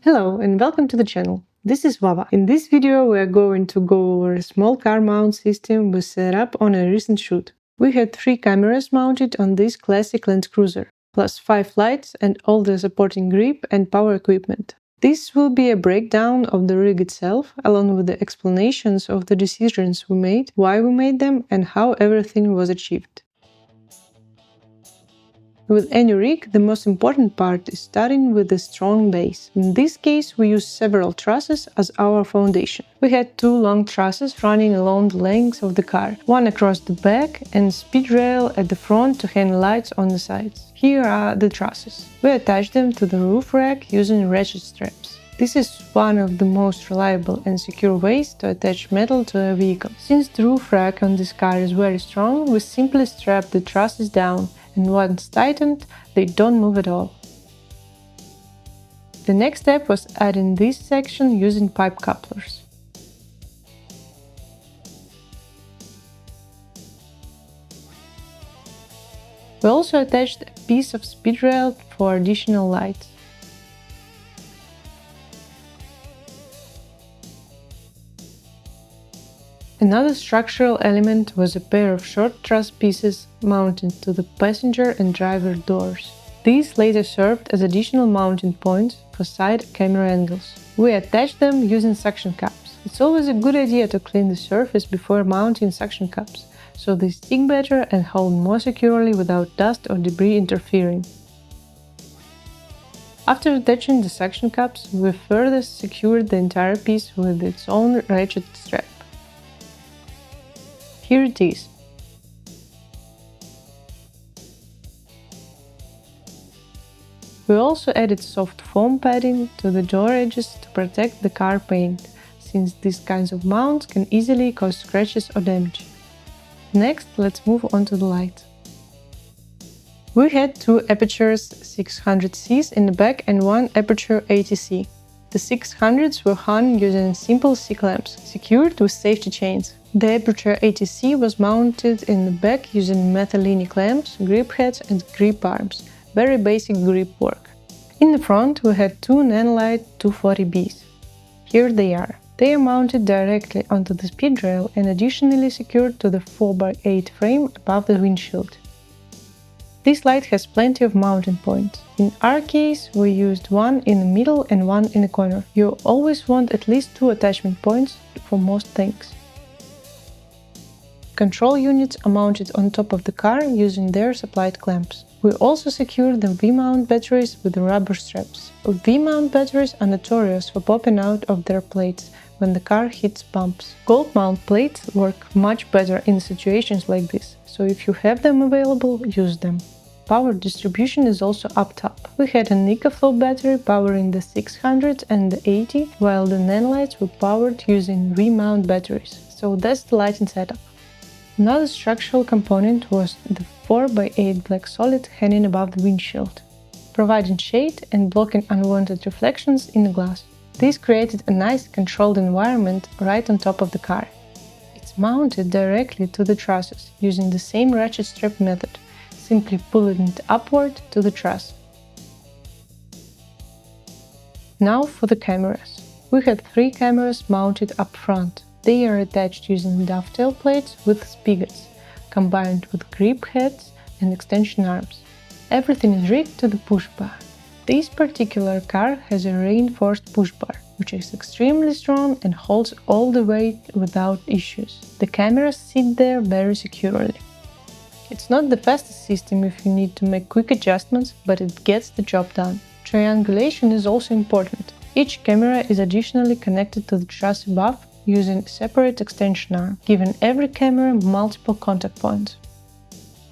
Hello and welcome to the channel. This is Vava. In this video we are going to go over a small car mount system we set up on a recent shoot. We had 3 cameras mounted on this classic Land Cruiser, plus 5 lights and all the supporting grip and power equipment. This will be a breakdown of the rig itself, along with the explanations of the decisions we made, why we made them and how everything was achieved. With any rig, the most important part is starting with a strong base. In this case, we used several trusses as our foundation. We had 2 long trusses running along the length of the car, one across the back and speed rail at the front to hang lights on the sides. Here are the trusses. We attached them to the roof rack using ratchet straps. This is one of the most reliable and secure ways to attach metal to a vehicle. Since the roof rack on this car is very strong, we simply strap the trusses down, and once tightened, they don't move at all. The next step was adding this section using pipe couplers. We also attached a piece of speed rail for additional lights. Another structural element was a pair of short truss pieces mounted to the passenger and driver doors. These later served as additional mounting points for side camera angles. We attached them using suction cups. It's always a good idea to clean the surface before mounting suction cups, so they stick better and hold more securely without dust or debris interfering. After attaching the suction cups, we further secured the entire piece with its own ratchet strap. Here it is. We also added soft foam padding to the door edges to protect the car paint, since these kinds of mounts can easily cause scratches or damage. Next, let's move on to the light. We had 2 apertures 600Cs in the back and 1 aperture 80C. The 600s were hung using simple C-clamps, secured with safety chains. The aperture 80C was mounted in the back using Metallini clamps, grip heads and grip arms. Very basic grip work. In the front we had 2 Nanlite 240Bs. Here they are. They are mounted directly onto the speed rail and additionally secured to the 4x8 frame above the windshield. This light has plenty of mounting points. In our case, we used one in the middle and one in the corner. You always want at least 2 attachment points for most things. Control units are mounted on top of the car using their supplied clamps. We also secured the V-mount batteries with rubber straps. V-mount batteries are notorious for popping out of their plates when the car hits bumps. Gold mount plates work much better in situations like this, so if you have them available, use them. Power distribution is also up top. We had an EcoFlow battery powering the 600 and the 80, while the Nanlights were powered using V-mount batteries. So that's the lighting setup. Another structural component was the 4x8 black solid hanging above the windshield, providing shade and blocking unwanted reflections in the glass. This created a nice controlled environment right on top of the car. It's mounted directly to the trusses using the same ratchet strap method, simply pulling it upward to the truss. Now for the cameras. We had 3 cameras mounted up front. They are attached using dovetail plates with spigots, combined with grip heads and extension arms. Everything is rigged to the push bar. This particular car has a reinforced push bar, which is extremely strong and holds all the weight without issues. The cameras sit there very securely. It's not the fastest system if you need to make quick adjustments, but it gets the job done. Triangulation is also important. Each camera is additionally connected to the truss above using a separate extension arm, giving every camera multiple contact points.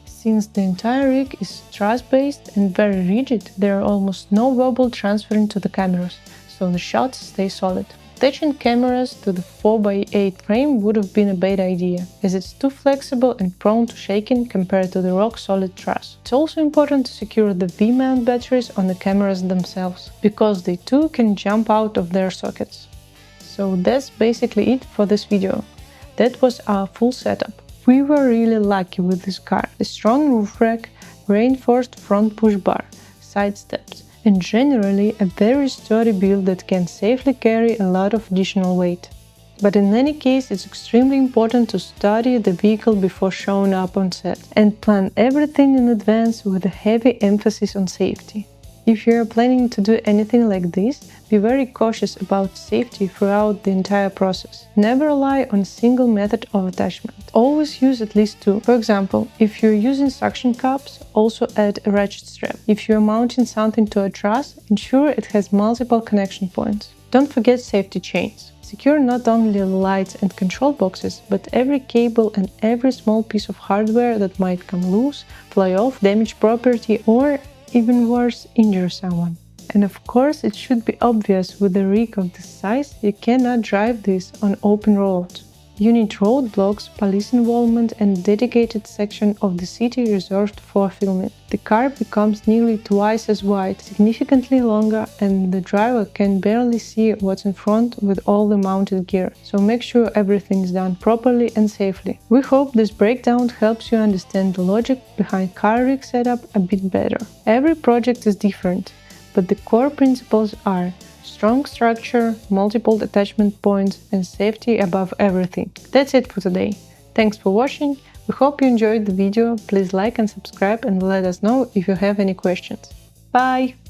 Since the entire rig is truss-based and very rigid, there are almost no wobble transferring to the cameras, so the shots stay solid. Attaching cameras to the 4x8 frame would have been a bad idea, as it's too flexible and prone to shaking compared to the rock-solid truss. It's also important to secure the V-mount batteries on the cameras themselves, because they too can jump out of their sockets. So that's basically it for this video. That was our full setup. We were really lucky with this car. A strong roof rack, reinforced front push bar, side steps, and generally a very sturdy build that can safely carry a lot of additional weight. But in any case, it's extremely important to study the vehicle before showing up on set and plan everything in advance with a heavy emphasis on safety. If you are planning to do anything like this, be very cautious about safety throughout the entire process. Never rely on a single method of attachment. Always use at least two. For example, if you're using suction cups, also add a ratchet strap. If you're mounting something to a truss, ensure it has multiple connection points. Don't forget safety chains. Secure not only the lights and control boxes, but every cable and every small piece of hardware that might come loose, fly off, damage property, or even worse, injure someone. And of course, it should be obvious with a rig of this size, you cannot drive this on open roads. You need roadblocks, police involvement, and a dedicated section of the city reserved for filming. The car becomes nearly twice as wide, significantly longer, and the driver can barely see what's in front with all the mounted gear, so make sure everything is done properly and safely. We hope this breakdown helps you understand the logic behind car rig setup a bit better. Every project is different, but the core principles are strong structure, multiple attachment points, and safety above everything. That's it for today. Thanks for watching. We hope you enjoyed the video. Please like and subscribe and let us know if you have any questions. Bye!